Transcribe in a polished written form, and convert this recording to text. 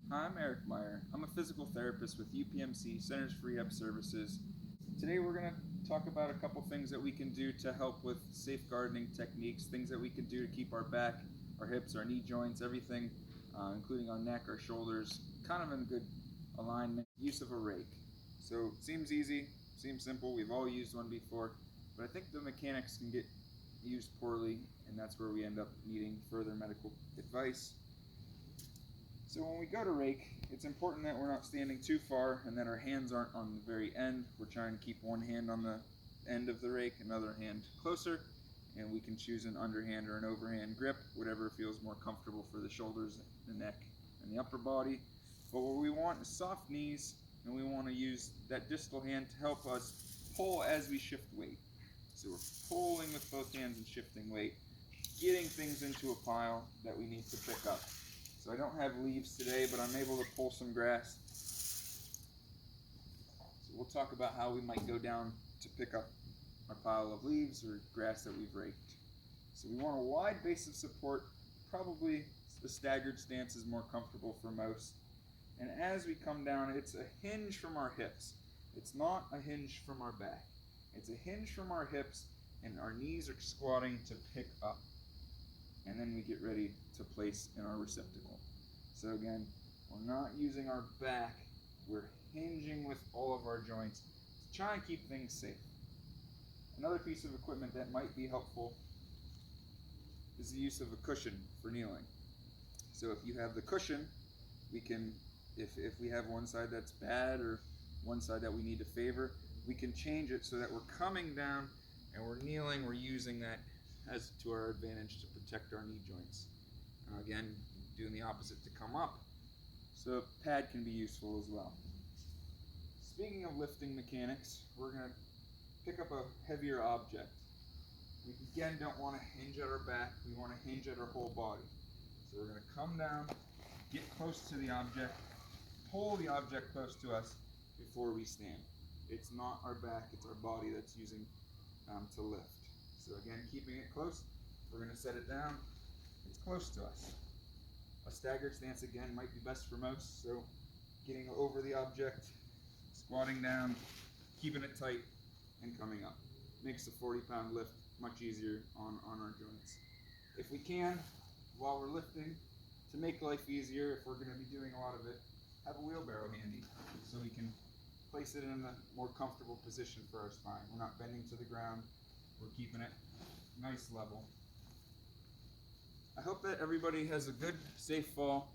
Hi, I'm Eric Meyer. I'm a physical therapist with UPMC Centers for Rehab Services. Today we're going to talk about a couple things that we can do to help with safeguarding techniques, things that we can do to keep our back, our hips, our knee joints, everything, including our neck, our shoulders, kind of in good alignment. Use of a rake. So it seems easy, seems simple, we've all used one before, but I think the mechanics can get used poorly, and that's where we end up needing further medical advice. So when we go to rake, it's important that we're not standing too far and that our hands aren't on the very end. We're trying to keep one hand on the end of the rake, another hand closer, and we can choose an underhand or an overhand grip, whatever feels more comfortable for the shoulders, the neck, and the upper body. But what we want is soft knees, and we want to use that distal hand to help us pull as we shift weight. So we're pulling with both hands and shifting weight, getting things into a pile that we need to pick up. So I don't have leaves today, but I'm able to pull some grass. So we'll talk about how we might go down to pick up our pile of leaves or grass that we've raked. So we want a wide base of support. Probably the staggered stance is more comfortable for most. And as we come down, it's a hinge from our hips. It's not a hinge from our back. It's a hinge from our hips, and our knees are squatting to pick up. And then we get ready to place in our receptacle. So again, we're not using our back, we're hinging with all of our joints to try and keep things safe. Another piece of equipment that might be helpful is the use of a cushion for kneeling. So if you have the cushion, we can, if we have one side that's bad or one side that we need to favor, we can change it so that we're coming down and we're kneeling, we're using that as to our advantage to protect our knee joints. Again, doing the opposite to come up. So a pad can be useful as well. Speaking of lifting mechanics, we're going to pick up a heavier object. We again don't want to hinge at our back, we want to hinge at our whole body. So we're going to come down, get close to the object, pull the object close to us before we stand. It's not our back, it's our body that's using to lift. So again, keeping it close, we're going to set it down, it's close to us. A staggered stance again might be best for most, so getting over the object, squatting down, keeping it tight, and coming up. Makes the 40-pound lift much easier on our joints. If we can, while we're lifting, to make life easier, if we're going to be doing a lot of it, have a wheelbarrow handy so we can place it in a more comfortable position for our spine. We're not bending to the ground, we're keeping it nice level. I hope that everybody has a good, safe fall.